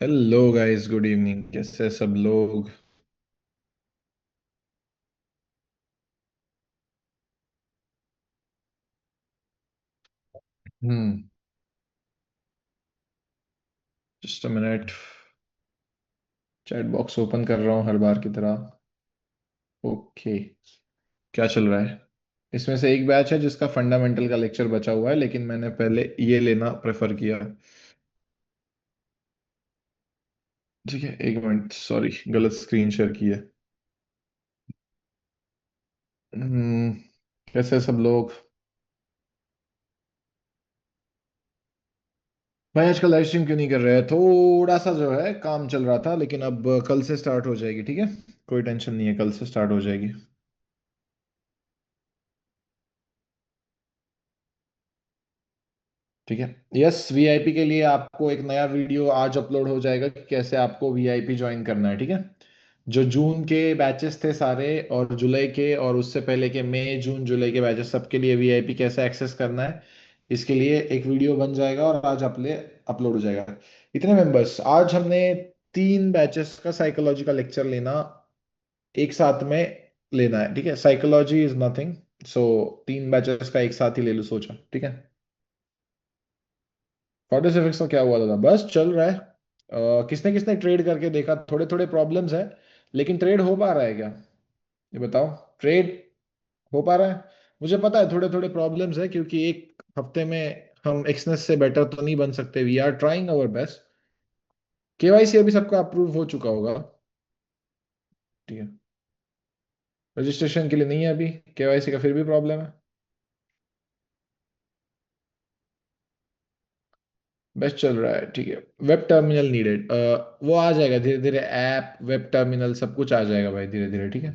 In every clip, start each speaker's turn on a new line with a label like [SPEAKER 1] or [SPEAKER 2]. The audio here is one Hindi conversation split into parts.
[SPEAKER 1] Hello guys, good evening. कैसे सब लोग? Hmm. Just a minute. Chat box open कर रहा हूँ हर बार की तरह। ओके। क्या चल रहा है? इसमें से एक बैच है जिसका फंडामेंटल का लेक्चर बचा हुआ है, लेकिन मैंने पहले ये लेना प्रेफर किया। ठीक है, एक मिनट, सॉरी, गलत स्क्रीन शेयर की है। हम्म। कैसे सब लोग? भाई आजकल लाइव स्ट्रीम क्यों नहीं कर रहे हैं? थोड़ा सा जो है काम चल रहा था, लेकिन अब कल से स्टार्ट हो जाएगी। ठीक है, कोई टेंशन नहीं है, कल से स्टार्ट हो जाएगी। ठीक है। यस, वीआईपी के लिए आपको एक नया वीडियो आज अपलोड हो जाएगा कि कैसे आपको वीआईपी ज्वाइन करना है। ठीक है। जो जून के बैचेस थे सारे, और जुलाई के, और उससे पहले के मई जून जुलाई के बैचेस, सबके लिए वीआईपी कैसे एक्सेस करना है, इसके लिए एक वीडियो बन जाएगा और आज अपले अपलोड हो जाएगा। इतने मेंबर्स, आज हमने 3 बैचेस का साइकोलॉजी का लेक्चर लेना एक साथ में लेना है। ठीक है, psychology is nothing. So 3 batches का एक साथ ही ले लो, सोचा। ठीक है। 46 का क्या हुआ था? बस चल रहा है। किसने किसने ट्रेड करके देखा? थोड़े थोड़े प्रॉब्लम्स है, लेकिन ट्रेड हो पा रहा है क्या? ये बताओ। ट्रेड हो पा रहा है? मुझे पता है थोड़े थोड़े प्रॉब्लम्स है, क्योंकि एक हफ्ते में हम एक्सनेस से बेटर तो नहीं बन सकते। We are trying our best. KYC अभी सबका अप्रूव हो चुका होगा। ठीक है। रजिस्ट्रेशन के लिए नहीं है अभी। केवाईसी का फिर भी प्रॉब्लम है। बेस्ट चल रहा है। ठीक है। Web terminal needed. वो आ जाएगा धीरे धीरे। ऐप, वेब टर्मिनल, सब कुछ आ जाएगा भाई, धीरे धीरे। ठीक है।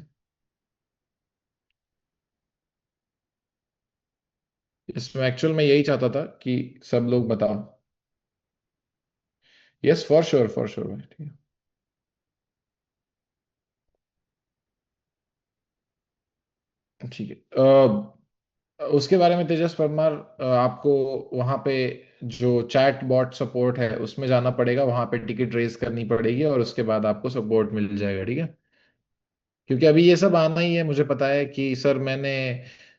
[SPEAKER 1] इसमें एक्चुअल में यही चाहता था कि सब लोग बताओ। Yes, for sure, for sure भाई। ठीक है। ठीक है। उसके बारे में तेजस परमार, आपको वहां पे जो चैट बॉट सपोर्ट है उसमें जाना पड़ेगा। वहां पे टिकट रेज करनी पड़ेगी और उसके बाद आपको सपोर्ट मिल जाएगा। ठीक है। क्योंकि अभी ये सब आना ही है। मुझे पता है कि सर मैंने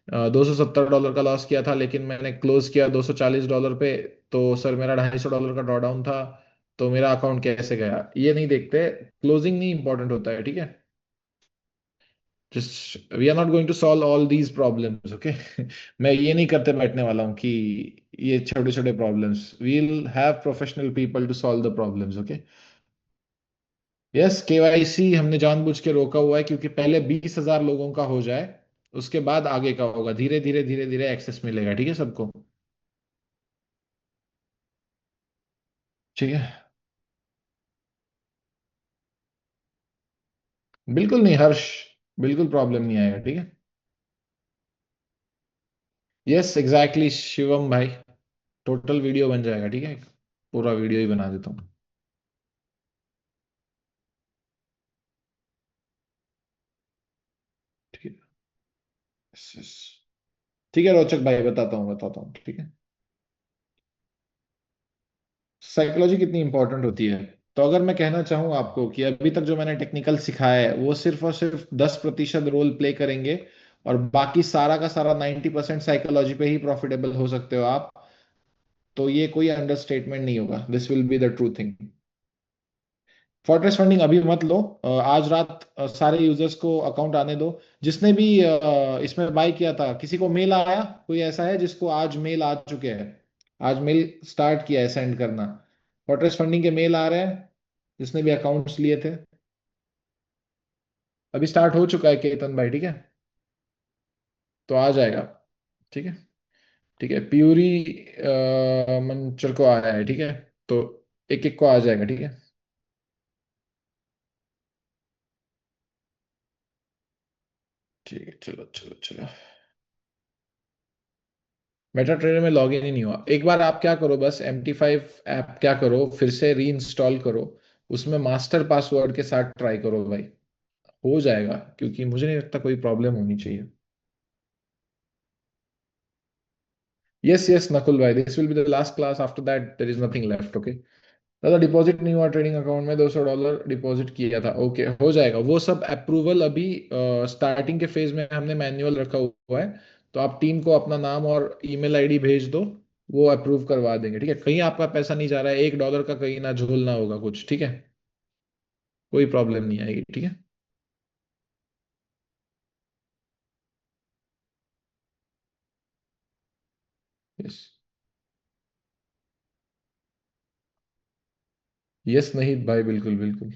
[SPEAKER 1] $270 का लॉस किया था, लेकिन मैंने क्लोज किया $240 पे। तो सर मेरा $250 का ड्रॉ डाउन था। तो मेरा अकाउंट कैसे गया ये नहीं देखते। क्लोजिंग नहीं इंपॉर्टेंट होता है। ठीक है। Just we are not going to solve all these problems, okay. मैं ये नहीं करते बैठने वाला हूँ कि ये छोटे छोटे problems, we'll have professional people to solve the problems, okay. Yes, KYC हमने जानबूझ के रोका हुआ है, क्योंकि पहले 20,000 लोगों का हो जाए, उसके बाद आगे का होगा। धीरे धीरे धीरे धीरे एक्सेस मिलेगा। ठीक है सबको। ठीक है। बिल्कुल नहीं हर्ष, बिल्कुल प्रॉब्लम नहीं आएगा। ठीक है। यस एग्जैक्टली शिवम भाई। टोटल वीडियो बन जाएगा। ठीक है, पूरा वीडियो ही बना देता हूँ। ठीक है। Yes, yes. ठीक है रोचक भाई, बताता हूँ बताता हूँ। ठीक है। साइकोलॉजी कितनी इंपॉर्टेंट होती है? तो अगर मैं कहना चाहूँ आपको कि अभी तक जो मैंने टेक्निकल सिखाया है वो सिर्फ और सिर्फ 10% रोल प्ले करेंगे, और बाकी सारा का सारा 90% साइकोलॉजी पे ही प्रॉफिटेबल हो सकते हो आप, तो ये कोई अंडरस्टेटमेंट नहीं होगा। This will be the true thing. Fortress funding अभी मत लो। आज रात सारे यूजर्स को अकाउंट आने दो। जिसने भी इसमें बाय किया था, किसी को मेल आया? कोई ऐसा है जिसको आज मेल आ चुके हैं? आज मेल स्टार्ट किया है सेंड करना। फॉरट्रेस फंडिंग के मेल आ रहे हैं, जिसने भी अकाउंट्स लिए थे। अभी स्टार्ट हो चुका है केतन भाई। ठीक है। तो आ जाएगा। ठीक है। ठीक है। प्यूरी मंचर को आया है। ठीक है। तो एक एक को आ जाएगा। ठीक है। ठीक है, चलो चलो चलो। मेटा ट्रेडर में लॉग इन ही नहीं हुआ। एक बार आप क्या करो, बस MT5 ऐप क्या करो, फिर से री इंस्टॉल करो। उसमें मास्टर पासवर्ड के साथ ट्राई करो भाई। हो जाएगा, क्योंकि मुझे नहीं लगता कोई प्रॉब्लम होनी चाहिए। यस यस नकुल भाई, this will be the last class. After that there is nothing left, okay. दादा डिपॉजिट नहीं हुआ, ट्रेडिंग अकाउंट में $200 डिपॉजिट किया था। ओके, हो जाएगा वो सब अप्रूवल। अभी स्टार्टिंग के फेज में हमने मैनुअल रखा हुआ है, तो आप टीम को अपना नाम और ईमेल आईडी भेज दो, वो अप्रूव करवा देंगे। ठीक है, कहीं आपका पैसा नहीं जा रहा है, $1 का कहीं ना झोलना होगा कुछ। ठीक है, कोई प्रॉब्लम नहीं आएगी। ठीक है। यस। यस नहीं भाई, बिल्कुल बिल्कुल।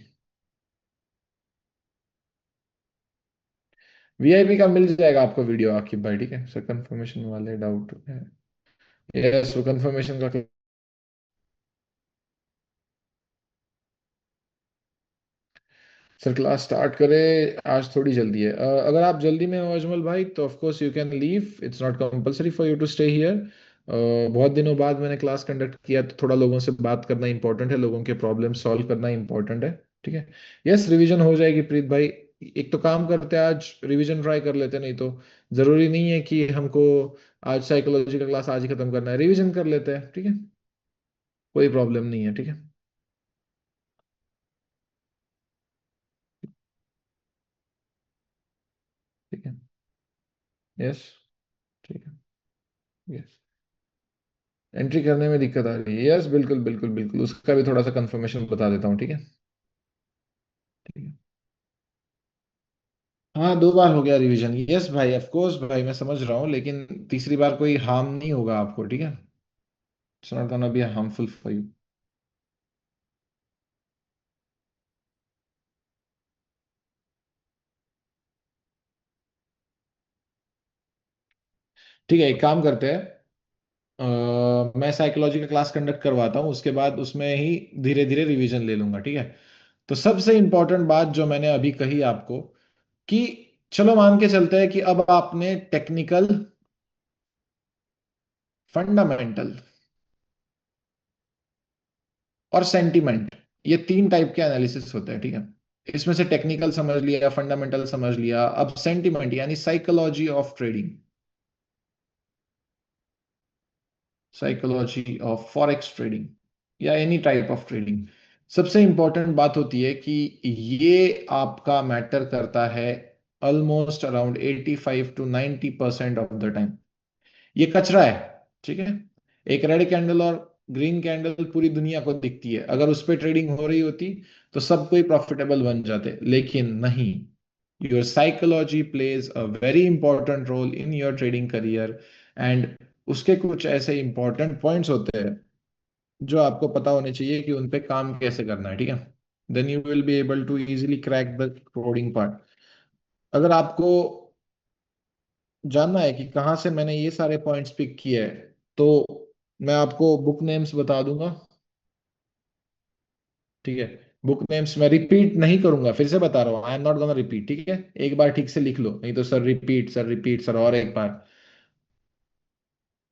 [SPEAKER 1] वीआईपी का मिल जाएगा आपको वीडियो आकिब भाई। ठीक है सर, कंफर्मेशन वाले डाउट है। यस, वो कंफर्मेशन का। सर क्लास स्टार्ट करें, आज थोड़ी जल्दी है। अगर आप जल्दी में हो अजमल भाई, तो of course you can leave, it's not compulsory for you to stay here. बहुत दिनों बाद मैंने क्लास कंडक्ट किया, तो थोड़ा लोगों से बात करना इंपॉर्टेंट है, लोगों के प्रॉब्लम सॉल्व करना इंपॉर्टेंट है। ठीक है। यस, रिवीजन हो जाएगी प्रीत भाई। एक तो काम करते हैं, आज रिवीजन ट्राई कर लेते हैं, नहीं तो जरूरी नहीं है कि हमको आज साइकोलॉजी का क्लास आज ही खत्म करना है, रिवीजन कर लेते हैं। ठीक है, कोई प्रॉब्लम नहीं है। ठीक है। ठीक है। यस। ठीक है। यस। एंट्री करने में दिक्कत आ रही है, यस बिल्कुल बिल्कुल बिल्कुल, उसका भी थोड़ा सा कंफर्मेशन बता देता हूँ। ठीक है। ठीक है। हाँ, 2 बार हो गया रिवीजन। यस भाई, ऑफ कोर्स भाई, मैं समझ रहा हूँ, लेकिन तीसरी बार कोई हार्म नहीं होगा आपको। ठीक है, it's not gonna be harmful for you. ठीक है, एक काम करते हैं। मैं साइकोलॉजी का क्लास कंडक्ट करवाता हूँ, उसके बाद उसमें ही धीरे धीरे रिवीजन ले लूंगा। ठीक है। तो सबसे इंपॉर्टेंट बात जो मैंने अभी कही आपको, कि चलो मान के चलते हैं कि अब आपने टेक्निकल, फंडामेंटल और सेंटिमेंट, ये 3 टाइप के एनालिसिस होते हैं। ठीक है, इसमें से टेक्निकल समझ लिया, फंडामेंटल समझ लिया, अब सेंटिमेंट यानी psychology of trading, psychology of forex trading, या एनी टाइप ऑफ ट्रेडिंग। सबसे इंपॉर्टेंट बात होती है कि ये आपका मैटर करता है almost around 85 to 90% of the time. ये कचरा है। ठीक है, एक रेड कैंडल और ग्रीन कैंडल पूरी दुनिया को दिखती है, अगर उस पर ट्रेडिंग हो रही होती तो सब कोई प्रॉफिटेबल बन जाते, लेकिन नहीं। Your psychology plays a very important role in your trading career, and उसके कुछ ऐसे इंपॉर्टेंट पॉइंट्स होते हैं जो आपको पता होने चाहिए कि उन पे काम कैसे करना है। ठीक है, then you will be able to easily crack the coding part. अगर आपको जानना है कि कहाँ से मैंने ये सारे पॉइंट्स पिक किए हैं, तो मैं आपको बुक नेम्स बता दूंगा। ठीक है, बुक नेम्स मैं रिपीट नहीं करूंगा, फिर से बता रहा हूँ, I am not gonna repeat. ठीक है, एक बार ठीक से लिख लो, नहीं तो sir repeat, sir repeat, sir और एक बार।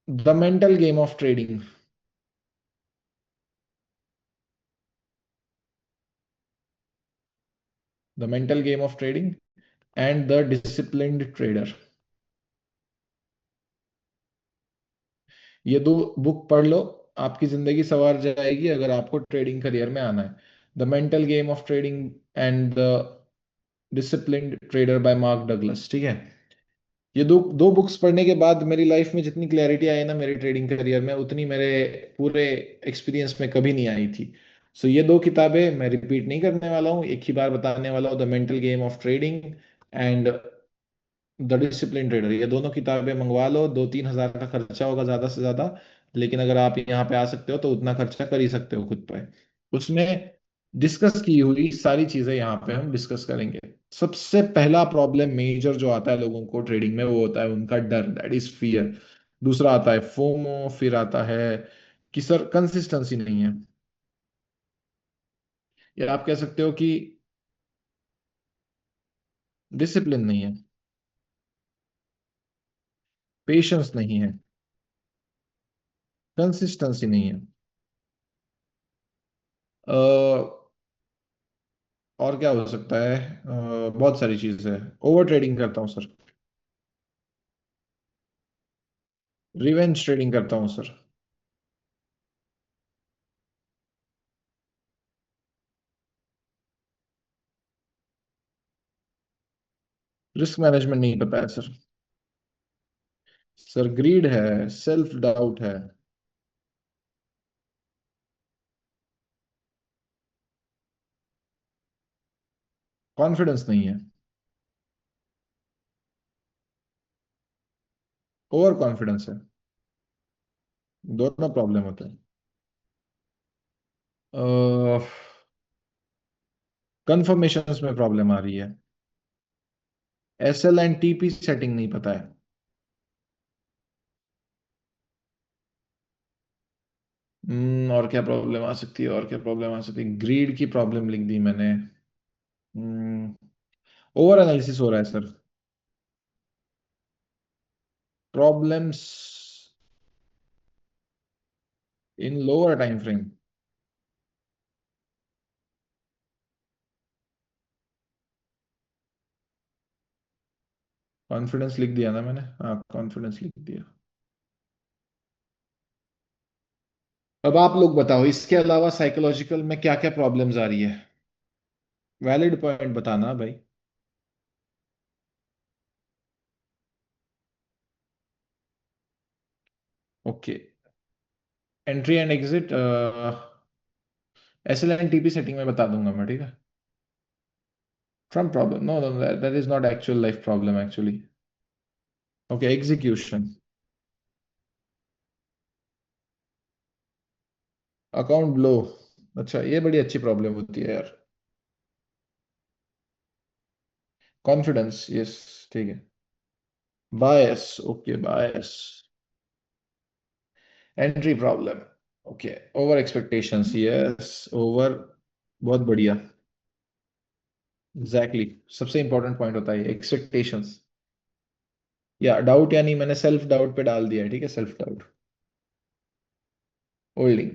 [SPEAKER 1] The mental game of trading, the mental game of trading and the disciplined trader. ये 2 बुक पढ़ लो, आपकी जिंदगी संवर जाएगी अगर आपको ट्रेडिंग करियर में आना है। The mental game of trading and the disciplined trader bye mark Douglas. ठीक है, ये दो दो बुक्स पढ़ने के बाद मेरी लाइफ में जितनी क्लैरिटी आई ना मेरे ट्रेडिंग करियर में, उतनी मेरे पूरे एक्सपीरियंस में कभी नहीं आई थी। सो ये 2 किताबें मैं रिपीट नहीं करने वाला हूँ, एक ही बार बताने वाला हूँ, the mental game of trading and the discipline trader. ये दोनों किताबें मंगवा लो, 2-3 हज़ार का खर्चा होगा ज्यादा से ज्यादा, लेकिन अगर आप यहाँ पे आ सकते हो तो उतना खर्चा कर ही सकते हो खुद पे। उसमें डिस्कस की हुई सारी चीजें यहाँ पे हम डिस्कस करेंगे। सबसे पहला प्रॉब्लम मेजर जो आता है लोगों को ट्रेडिंग में, वो होता है उनका डर, दैट इज फियर। दूसरा आता है फोमो, फिर आता है कि सर कंसिस्टेंसी नहीं है, या आप कह सकते हो कि डिसिप्लिन नहीं है, पेशेंस नहीं है, कंसिस्टेंसी नहीं है। और क्या हो सकता है? बहुत सारी चीजें है। ओवर ट्रेडिंग करता हूँ सर, रिवेंज ट्रेडिंग करता हूँ सर। रिस्क मैनेजमेंट नहीं पता है सर। सर ग्रीड है, सेल्फ डाउट है। कॉन्फिडेंस नहीं है। ओवर कॉन्फिडेंस है। दोनों प्रॉब्लम होते हैं। कंफर्मेशंस में प्रॉब्लम आ रही है। S L and TP setting नहीं पता है। और क्या प्रॉब्लम आ सकती है, और क्या प्रॉब्लम आ सकती है? ग्रीड की प्रॉब्लम लिख दी मैंने। ओवर एनालिसिस हो रहा है sir. Problems in lower time frame. Confidence लिख दिया ना मैंने, हाँ कॉन्फिडेंस लिख दिया। अब आप लोग बताओ, इसके अलावा साइकोलॉजिकल में क्या क्या प्रॉब्लम्स आ रही है? वैलिड पॉइंट बताना भाई। Okay. Entry and exit, S L and TP setting में बता दूंगा मैं, ठीक है। From problem, no no, that is not actual life problem actually. Okay, execution. Account blow. अच्छा, ये बड़ी अच्छी प्रॉब्लम होती है यार। कॉन्फिडेंस, यस, ठीक है। Bias, okay bias. Entry problem, okay. Over expectations, yes, over. बहुत बढ़िया। Exactly exactly. सबसे इंपॉर्टेंट पॉइंट होता है एक्सपेक्टेशंस। या डाउट, यानी मैंने सेल्फ डाउट पे डाल दिया है, ठीक है, self doubt. Holding.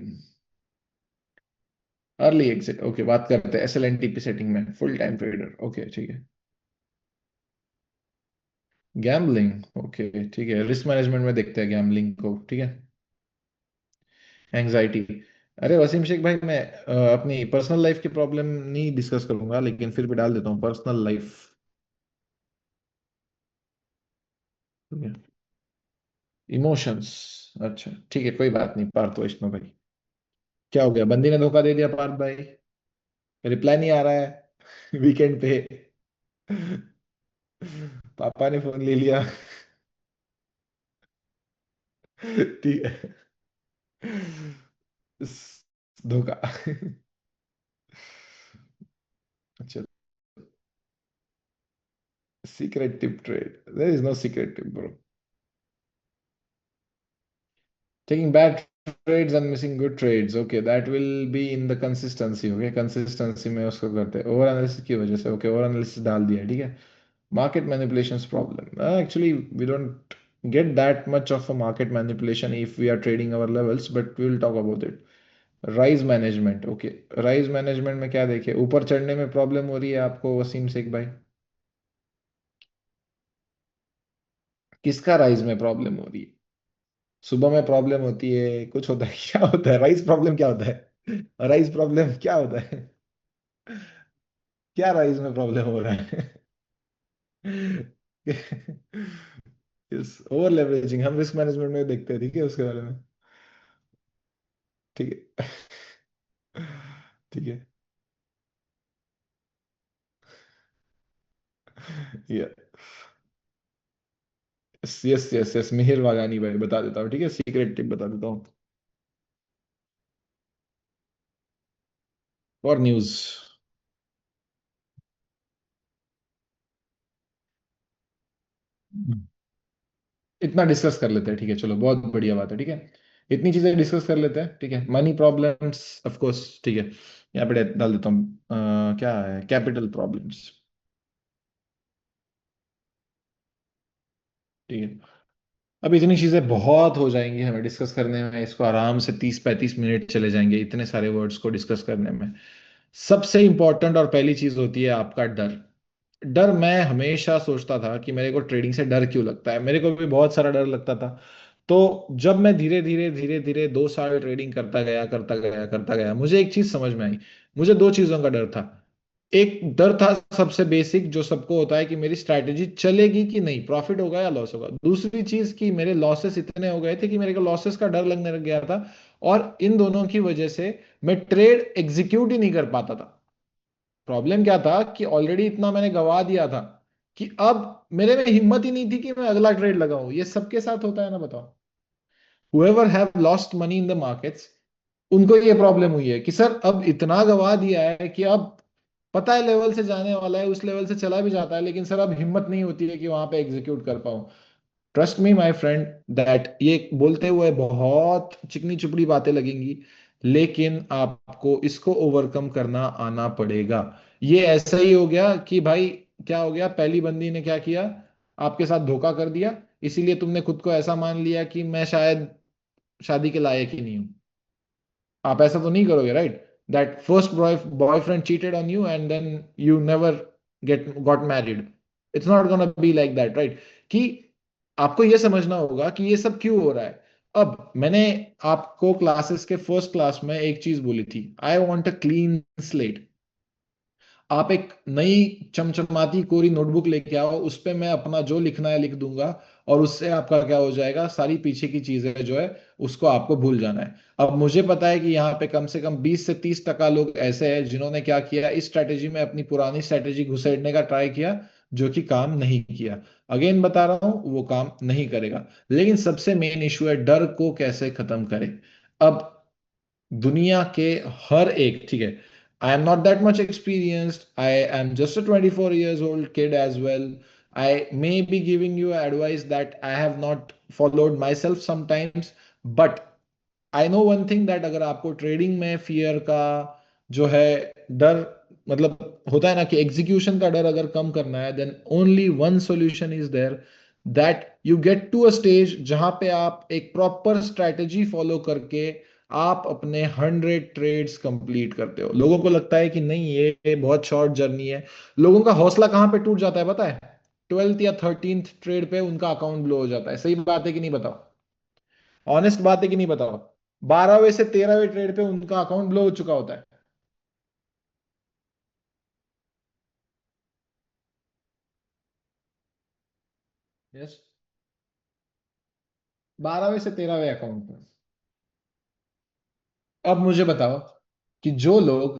[SPEAKER 1] Early exit, okay, बात करते हैं S L and T P setting में, फुल टाइम ट्रेडर, ओके ठीक है। गैम्बलिंग, ओके ठीक है, रिस्क मैनेजमेंट में देखते हैं गैम्बलिंग को, ठीक है। एंजाइटी। अरे वसीम शेख भाई, मैं अपनी पर्सनल लाइफ की प्रॉब्लम नहीं डिस्कस करूंगा, लेकिन फिर भी डाल देता हूँ पर्सनल लाइफ। ठीक है। इमोशंस। अच्छा ठीक है, कोई बात नहीं पार्थ वैष्णव भाई। क्या हो गया, बंदी ने धोखा दे दिया पार्थ भाई। रिप्लाई नहीं आ रहा है वीकेंड पे। पापा ने फोन ले लिया। ठीक है। धोखा। अच्छा। Secret tip trade, there is no secret tip bro. Taking bad trades and missing good trades. Okay, that will be in the consistency. Okay, consistency में उसको करते हैं ओवर एनालिसिस की वजह से। ओके, ओवर एनालिसिस डाल दिया, ठीक है। Market manipulations problem, actually we don't get that much of a market manipulation if we are trading our levels, but we will talk about it. Rise management, okay. Rise management में क्या देखे, ऊपर चढ़ने में प्रॉब्लम हो रही है आपको वसीम शेख भाई? किसका राइज में प्रॉब्लम हो रही है? सुबह में प्रॉब्लम होती है, कुछ होता है क्या होता है, राइज प्रॉब्लम क्या होता है? राइज प्रॉब्लम क्या होता है? क्या राइज में प्रॉब्लम हो रहा है? इस ओवर लेवरेजिंग हम रिस्क मैनेजमेंट में देखते हैं, ठीक है, उसके बारे में। ठीक है। ठीक है। Yes yes yes yes, Mihir Vagani भाई, बता देता हूँ, ठीक है, सीक्रेट टिप बता देता हूँ। और न्यूज। इतना डिस्कस कर लेते हैं, ठीक है, चलो बहुत बढ़िया बात है, ठीक है। इतनी चीजें डिस्कस कर लेते हैं, ठीक है। मनी प्रॉब्लम्स ऑफ कोर्स, ठीक है। यहाँ पे डाल देता हूँ, क्या है, कैपिटल प्रॉब्लम्स, ठीक है। अब इतनी चीजें बहुत हो जाएंगी हमें डिस्कस करने में, इसको आराम से 30-35 मिनट चले जाएंगे इतने सारे वर्ड्स को डिस्कस करने में। सबसे इंपॉर्टेंट और पहली चीज होती है आपका डर। डर, मैं हमेशा सोचता था कि मेरे को ट्रेडिंग से डर क्यों लगता है, मेरे को भी बहुत सारा डर लगता था। तो जब मैं धीरे धीरे धीरे धीरे 2 साल ट्रेडिंग करता गया करता गया करता गया, मुझे एक चीज समझ में आई। मुझे दो चीजों का डर था। एक डर था सबसे बेसिक जो सबको होता है कि मेरी स्ट्रैटेजी चलेगी कि नहीं, प्रॉफिट होगा या लॉस होगा। दूसरी चीज कि मेरे लॉसेस इतने हो गए थे कि मेरे को लॉसेस का डर लगने लग गया था, और इन दोनों की वजह से मैं ट्रेड एग्जीक्यूट ही नहीं कर पाता था। प्रॉब्लम क्या था कि ऑलरेडी इतना मैंने गवा दिया था कि अब मेरे में हिम्मत ही नहीं थी कि मैं अगला ट्रेड लगाऊं। ये सबके साथ होता है ना, बताओ। whoever have lost money in the markets, उनको ये प्रॉब्लम हुई है कि सर अब इतना गवा दिया है कि अब पता है लेवल से जाने वाला है, उस लेवल से चला भी जाता है, लेकिन सर अब हिम्मत नहीं होती है कि वहां पे एग्जीक्यूट कर पाऊं। Trust me my friend that ये बोलते हुए बहुत चिकनी चुपड़ी बातें लगेंगी, लेकिन आपको इसको ओवरकम करना आना पड़ेगा। ये ऐसा ही हो गया कि भाई, क्या हो गया, पहली बंदी ने क्या किया, आपके साथ धोखा कर दिया, इसीलिए तुमने खुद को ऐसा मान लिया कि मैं शायद शादी के लायक ही नहीं हूं। आप ऐसा तो नहीं करोगे, right? That first boyfriend cheated on you and then you never get got married. It's not gonna be like that, right? कि आपको ये समझना होगा कि ये सब क्यों हो रहा है। अब मैंने आपको क्लासेस के फर्स्ट क्लास में एक चीज बोली थी, I want a clean slate. आप एक नई चमचमाती कोरी नोटबुक लेके आओ, उस पे मैं अपना जो लिखना है लिख दूंगा, और उससे आपका क्या हो जाएगा, सारी पीछे की चीजें जो है उसको आपको भूल जाना है। अब मुझे पता है कि यहाँ पे कम से कम 20 से 30% लोग ऐसे हैं जिन्होंने क्या किया, इस स्ट्रैटेजी में अपनी पुरानी स्ट्रैटेजी घुसेड़ने का ट्राई किया, जो कि काम नहीं किया। अगेन बता रहा हूं, वो काम नहीं करेगा। लेकिन सबसे मेन इशू है डर को कैसे खत्म करें। अब दुनिया के हर एक, ठीक है, I am not that much experienced, I am just a 24 years old kid as well. I may be giving you advice that I have not followed myself sometimes, but I know one thing that अगर आपको ट्रेडिंग में फियर का जो है डर, मतलब होता है ना कि एग्जीक्यूशन का डर अगर कम करना है, then only one solution is there, that you get to a stage जहां पे आप एक प्रॉपर स्ट्रैटेजी फॉलो करके आप अपने 100 ट्रेड्स कंप्लीट करते हो। लोगों को लगता है कि नहीं, ये बहुत शॉर्ट जर्नी है। लोगों का हौसला कहां पे टूट जाता है पता है? 12th या 13th ट्रेड पे उनका अकाउंट ब्लो हो जाता है। सही बात है कि नहीं, बताओ? ऑनेस्ट बात है कि नहीं, बताओ? 12वें से 13वें ट्रेड पे उनका अकाउंट ब्लो हो चुका होता है। यस, 12वें से 13वें अकाउंट पे। अब मुझे बताओ कि जो लोग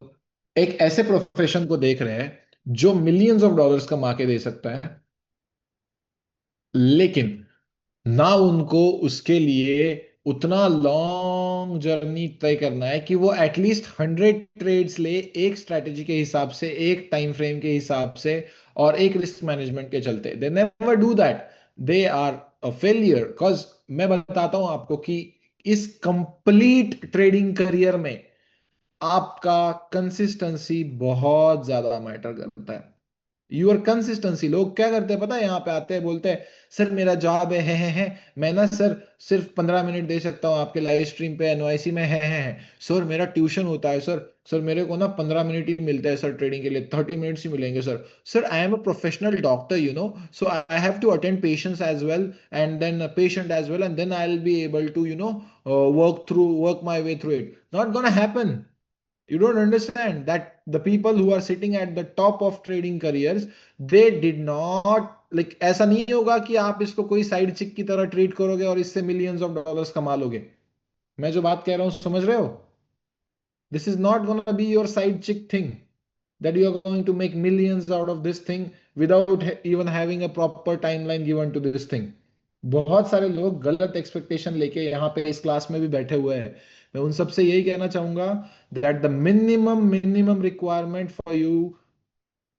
[SPEAKER 1] एक ऐसे प्रोफेशन को देख रहे हैं जो मिलियंस ऑफ डॉलर्स कमा के दे सकता है, लेकिन ना उनको उसके लिए उतना लॉन्ग जर्नी तय करना है कि वो एटलीस्ट 100 ट्रेड्स ले, एक स्ट्रैटेजी के हिसाब से, एक टाइम फ्रेम के हिसाब से, और एक रिस्क मैनेजमेंट के चलते, they never do that. They are a failure. Because मैं बताता हूं आपको कि इस कंप्लीट ट्रेडिंग करियर में आपका कंसिस्टेंसी बहुत ज्यादा मैटर करता है। Your consistency. लोग क्या करते हैं पता है, यहाँ पे आते हैं बोलते हैं सर मेरा जॉब है, मैं ना सर सिर्फ 15 मिनट दे सकता हूँ आपके लाइव स्ट्रीम पे एनवाईसी में, है सर मेरा ट्यूशन होता है सर, सर मेरे को ना 15 मिनट ही मिलते हैं सर, ट्रेडिंग के लिए 30 मिनट्स ही मिलेंगे sir, sir I am a professional doctor so I have to attend patients as well and then patient as well and then I will be able to work my way through it. Not gonna happen. You don't understand that the people who are sitting at the top of trading careers, they did not, like, ऐसा नहीं होगा कि आप इसको कोई साइड चिक की तरह ट्रीट करोगे और इससे मिलियंस ऑफ डॉलर्स कमा लोगे। मैं जो बात कह रहा हूं समझ रहे हो? This is not gonna be your side चिक thing, that you are going to make millions out of this thing without even having a proper timeline given to this thing. बहुत सारे लोग गलत एक्सपेक्टेशन लेके यहाँ पे इस क्लास में भी बैठे हुए हैं। मैं उन सबसे यही कहना चाहूंगा that the minimum requirement for you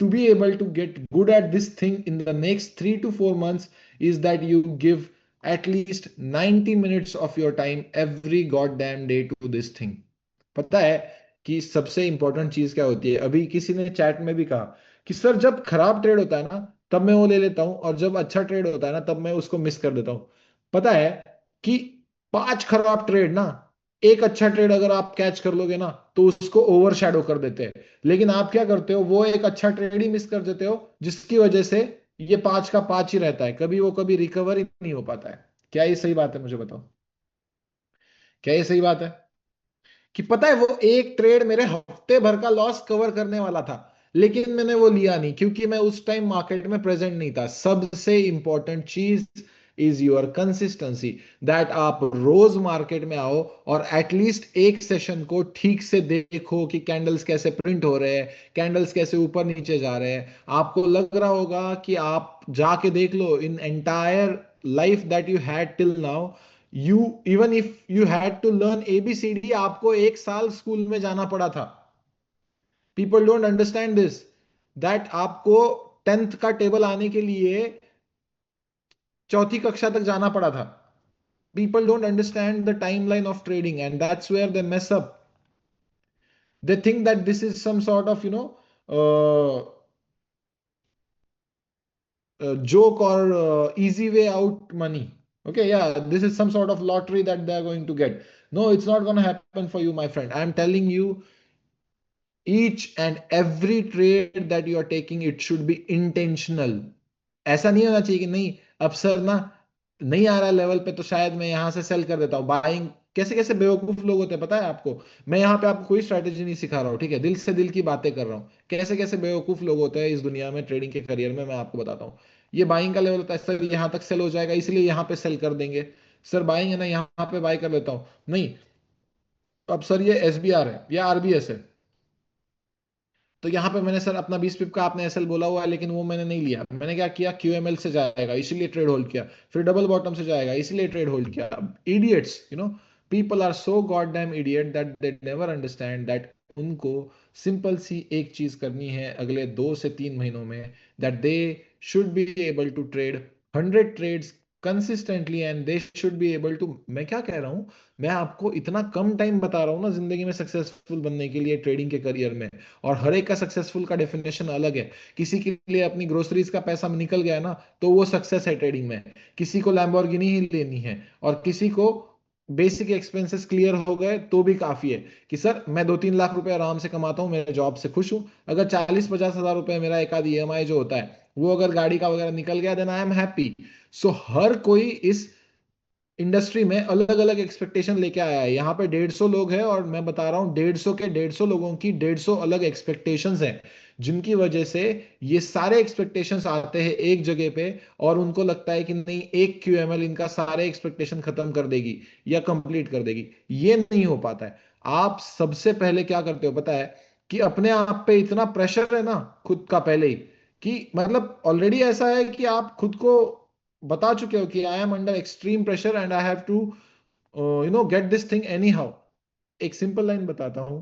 [SPEAKER 1] to be able to get good at this thing in the next 3 to 4 months is that you give at least 90 minutes of your time every goddamn day to this thing. पता है कि सबसे इंपॉर्टेंट चीज क्या होती है? अभी किसी ने चैट में भी कहा कि सर जब खराब ट्रेड होता है ना तब मैं वो ले लेता हूं, और जब अच्छा ट्रेड होता है ना तब मैं उसको मिस कर देता हूं। पता है कि 5 खराब ट्रेड ना, एक अच्छा ट्रेड अगर आप कैच कर लोगे ना तो उसको ओवर शैडो कर देते हैं। लेकिन आप क्या करते हो, वो एक अच्छा ट्रेड ही मिस कर देते हो, जिसकी वजह से ये 5 का 5 ही रहता है, कभी वो कभी रिकवर ही नहीं हो पाता है। क्या ये सही बात है? मुझे बताओ, क्या ये सही बात है? कि पता है वो एक ट्रेड मेरे हफ्ते भर का लॉस कवर करने वाला था, लेकिन मैंने वो लिया नहीं क्योंकि मैं उस टाइम मार्केट में प्रेजेंट नहीं था। सबसे इंपॉर्टेंट चीज इज योर कंसिस्टेंसी, दैट आप रोज मार्केट में आओ और एटलीस्ट एक सेशन को ठीक से देखो कि कैंडल्स कैसे प्रिंट हो रहे हैं, कैंडल्स कैसे ऊपर नीचे जा रहे हैं। आपको लग रहा होगा कि आप जाके देख लो, in entire life that you had till now, you even if you had to learn A B C D, आपको एक साल स्कूल में जाना पड़ा था। People don't understand this, that आपको टेंथ का टेबल आने के लिए चौथी कक्षा तक जाना पड़ा था। People don't understand the timeline of trading, and that's where they mess up. They think that this is some sort of, joke or easy way out money. Okay, yeah, this is some sort of lottery that they are going to get. No, it's not going to happen for you, my friend. I'm telling you, each and every trade that you are taking, it should be intentional. ऐसा नहीं होना चाहिए कि नहीं, अब सर ना नहीं आ रहा लेवल पे तो शायद मैं यहां से सेल कर देता हूँ। बाइंग, कैसे कैसे बेवकूफ लोग होते हैं पता है आपको। मैं यहाँ पे आपको कोई स्ट्रैटेजी नहीं सिखा रहा हूँ, ठीक है, दिल से दिल की बातें कर रहा हूँ। कैसे कैसे बेवकूफ लोग होते हैं इस दुनिया में, ट्रेडिंग के करियर में, मैं आपको बताता हूँ। ये बाइंग का लेवल होता है, सर यहाँ तक सेल हो जाएगा इसलिए यहाँ पे सेल कर देंगे। सर बाइंग है ना, यहाँ पे बाई कर लेता हूँ। नहीं, अब सर ये एसबीआर है या आरबीएस है, तो यहाँ पे मैंने सर अपना 20 पिप का आपने एसएल बोला हुआ है, लेकिन वो मैंने नहीं लिया। मैंने क्या किया, क्यूएमएल से जाएगा इसीलिए ट्रेड होल्ड किया, फिर डबल बॉटम से जाएगा इसीलिए ट्रेड होल्ड किया। Idiots, people are so god damn idiot that they never understand that उनको सिंपल सी एक चीज करनी है अगले 2 से 3 महीनों में, that they should be able to trade 100 trades consistently, and they should be able to, मैं क्या कह रहा हूं, मैं आपको इतना कम टाइम बता रहा हूं ना जिंदगी में सक्सेसफुल बनने के लिए ट्रेडिंग के करियर में। और हर एक का सक्सेसफुल का डेफिनेशन अलग है। किसी के लिए अपनी ग्रोसरीज का पैसा निकल गया ना, तो वो सक्सेस है ट्रेडिंग में। किसी को लैम्बोर्गिनी ही लेनी है, और किसी को बेसिक एक्सपेंसेस क्लियर हो गए तो भी काफी है कि सर मैं 2-3 लाख रुपए आराम से कमाता हूं, मैं जॉब से खुश हूं। अगर 40-50 हजार रुपए मेरा एक आध ईएमआई जो होता है वो अगर गाड़ी का वगैरह निकल गया, देन आई एम हैप्पी। सो हर कोई इस इंडस्ट्री में अलग अलग एक्सपेक्टेशन लेके आया है। यहाँ पे 150 लोग हैं और मैं बता रहा हूँ 150 के 150 लोगों की 150 अलग एक्सपेक्टेशंस हैं, जिनकी वजह से ये सारे एक्सपेक्टेशंस आते हैं एक जगह पे, और उनको लगता है कि नहीं एक क्यूएमएल इनका सारे एक्सपेक्टेशन खत्म कर देगी या कंप्लीट कर देगी। ये नहीं हो पाता है। आप सबसे पहले क्या करते हो पता है, कि अपने आप पे इतना प्रेशर है ना खुद का पहले ही, कि मतलब ऑलरेडी ऐसा है कि आप खुद को बता चुके हो कि I am under extreme pressure and I have to get this thing anyhow. एक सिंपल लाइन बताता हूं,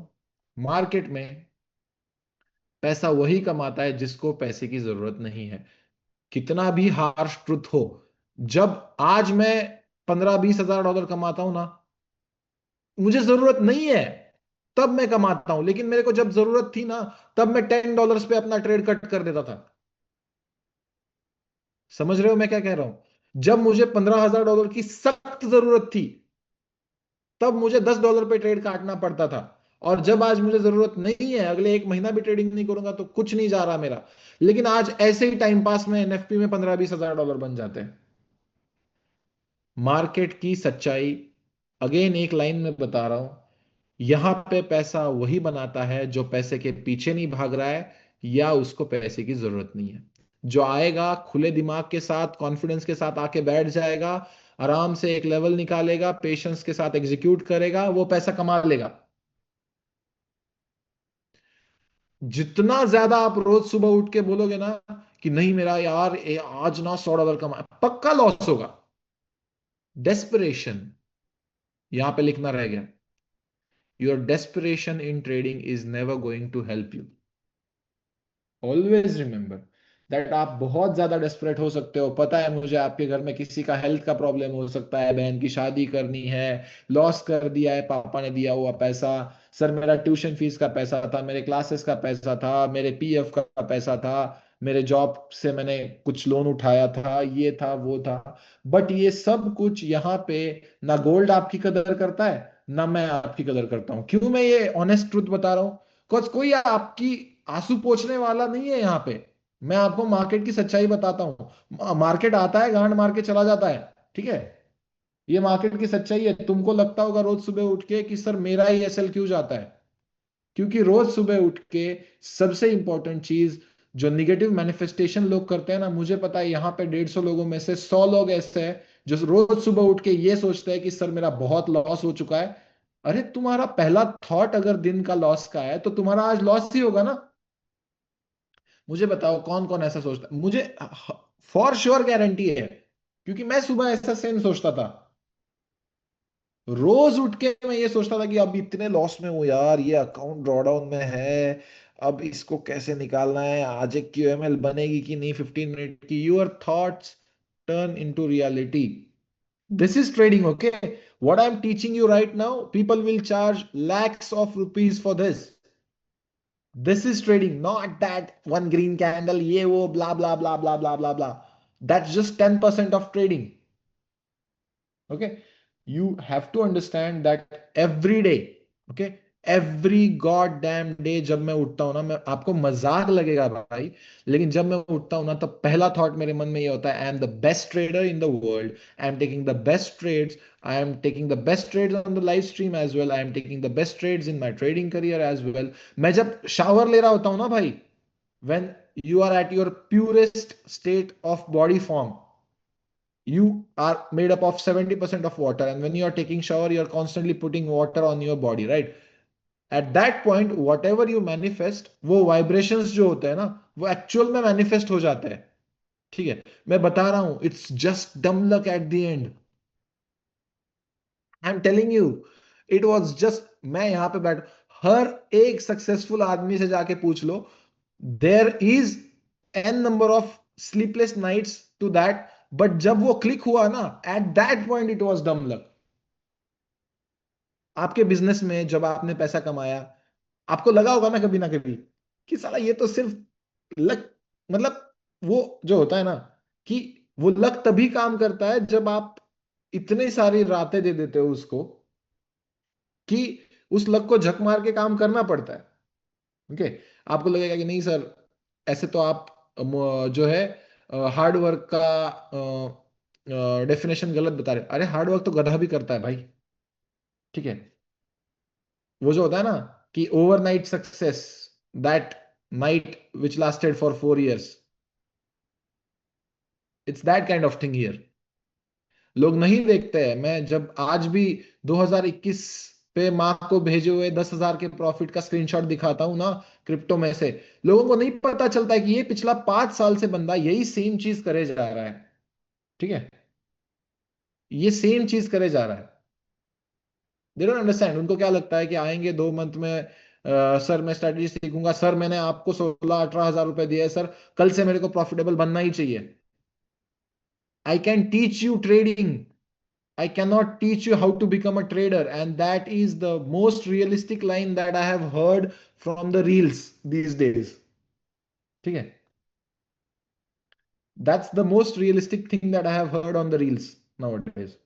[SPEAKER 1] मार्केट में पैसा वही कमाता है जिसको पैसे की जरूरत नहीं है। कितना भी हार्श ट्रुथ हो, जब आज मैं 15-20 हजार डॉलर कमाता हूं ना, मुझे जरूरत नहीं है तब मैं कमाता हूं, लेकिन मेरे को जब जरूरत थी ना, तब मैं $10 पे अपना ट्रेड कट कर देता था। समझ रहे हो मैं क्या कह रहा हूं? जब मुझे $15,000 की सख्त जरूरत थी, तब मुझे $10 पे ट्रेड काटना पड़ता था। और जब आज मुझे जरूरत नहीं है, अगले एक महीना भी ट्रेडिंग नहीं करूंगा तो कुछ नहीं जा रहा मेरा, लेकिन आज ऐसे ही टाइम पास में एनएफपी में 15-20 हजार डॉलर बन जाते हैं। मार्केट की सच्चाई अगेन एक लाइन में बता रहा हूं, यहां पे पैसा वही बनाता है जो पैसे के पीछे नहीं भाग रहा है या उसको पैसे की जरूरत नहीं है। जो आएगा खुले दिमाग के साथ, कॉन्फिडेंस के साथ आके बैठ जाएगा, आराम से एक लेवल निकालेगा, पेशेंस के साथ एग्जीक्यूट करेगा, वो पैसा कमा लेगा। जितना ज्यादा आप रोज सुबह उठ के बोलोगे ना कि नहीं मेरा यार आज ना $100 कमा, पक्का लॉस होगा। डेस्परेशन, यहां पे लिखना रह गया, your desperation in trading is never going to help you. Always remember that आप बहुत ज्यादा डेस्परेट हो सकते हो। पता है मुझे, आपके घर में किसी का हेल्थ का प्रॉब्लम हो सकता है, बहन की शादी करनी है, लॉस कर दिया है पापा ने दिया हुआ पैसा, सर मेरा ट्यूशन फीस का पैसा था, मेरे क्लासेस का पैसा था, मेरे पीएफ का पैसा था, मेरे जॉब से मैंने कुछ लोन उठाया था, ये था वो था। बट ये सब कुछ यहाँ पे, ना गोल्ड आपकी कदर करता है ना मैं आपकी कदर करता हूँ। क्यों मैं ये ऑनेस्ट ट्रुथ बता रहा हूँ? बिकॉज कोई आपकी आंसू पोंछने वाला नहीं है यहाँ पे। मैं आपको मार्केट की सच्चाई बताता हूँ। मार्केट आता है, गांड मार के चला जाता है, ठीक है। ये मार्केट की सच्चाई है। तुमको लगता होगा रोज सुबह उठ के कि सर मेरा ही एसएल क्यों जाता है, क्योंकि रोज सुबह उठ के सबसे इंपॉर्टेंट चीज, जो निगेटिव मैनिफेस्टेशन लोग करते हैं ना, मुझे पता है यहाँ पे 150 लोगों में से 100 लोग ऐसे हैं जो रोज सुबह उठ के ये सोचते हैं कि सर मेरा बहुत लॉस हो चुका है। अरे तुम्हारा पहला थॉट अगर दिन का लॉस का है तो तुम्हारा आज लॉस ही होगा ना। मुझे बताओ कौन कौन ऐसा सोचता है, मुझे फॉर श्योर गारंटी है, क्योंकि मैं सुबह ऐसा सेम सोचता था। रोज उठ के मैं ये सोचता था कि अब इतने लॉस में हूं यार, ये अकाउंट ड्रॉडाउन में है, अब इसको कैसे निकालना है, आज एक क्यूएमएल बनेगी कि नहीं 15 मिनट की। Your thoughts turn into reality. This is trading, okay. What I am teaching you right now, people will charge lakhs of rupees for this. This is trading, not that one green candle, ye wo, blah, blah, blah, blah, blah, blah, blah. That's just 10% of trading. Okay. You have to understand that every day, okay, every goddamn day जब मैं उठता हूं ना, मैं आपको मजाक लगेगा भाई, लेकिन जब मैं उठता हूं ना तब पहला थॉट मेरे मन में ये होता है, I am the best trader in the world, I am taking the best trades, I am taking the best trades on the live stream as well. I am taking the best trades in my trading career as well. मैं जब शावर ले रहा होता हूँ ना भाई, when you are at your purest state of body form, you are made up of 70% of water, and when you are taking shower you are constantly putting water on your body, right? At that point whatever you manifest, वो vibrations जो होते हैं ना, वो actual में manifest हो जाते हैं। ठीक है, मैं बता रहा हूं, it's just dumb luck at the end. I am telling you, it was just, मैं यहां पे बैठ, हर एक सक्सेसफुल आदमी से जाके पूछ लो, there is an number of sleepless nights to that, but जब वो क्लिक हुआ ना, at that point it was dumb luck. आपके बिजनेस में जब आपने पैसा कमाया, आपको लगा होगा ना कभी कि साला ये तो सिर्फ लक, मतलब वो जो होता है ना, कि वो लक तभी काम करता है जब आप इतनी सारी रातें दे देते हो उसको, कि उस लक को झक मार के काम करना पड़ता है। ओके, आपको लगेगा कि नहीं सर, ऐसे तो आप जो है हार्ड वर्क का डेफिनेशन गलत बता रहे। अरे हार्ड वर्क तो गधा भी करता है भाई। ठीक है, वो जो होता है ना कि overnight success, that night which lasted for 4 years, it's that kind of thing here. लोग नहीं देखते हैं, मैं जब आज भी 2021 पे माँ को भेजे हुए 10,000 के प्रॉफिट का स्क्रीनशॉट दिखाता हूं ना क्रिप्टो में से, लोगों को नहीं पता चलता है कि ये पिछला 5 साल से बंदा यही सेम चीज करे जा रहा है। ठीक है, ये सेम चीज करे जा रहा है। दे डोंट अंडरस्टैंड, उनको क्या लगता है कि आएंगे 2 मंथ में, सर मैं स्ट्रेटेजी सीखूंगा, सर मैंने आपको 16-18 हजार रुपए दिए सर, कल से मेरे को प्रॉफिटेबल बनना ही चाहिए। I can teach you trading, I cannot teach you how to become a trader. And that is the most realistic line that I have heard from the reels these days. ठीक है, that's the most realistic thing that I have heard on the reels nowadays.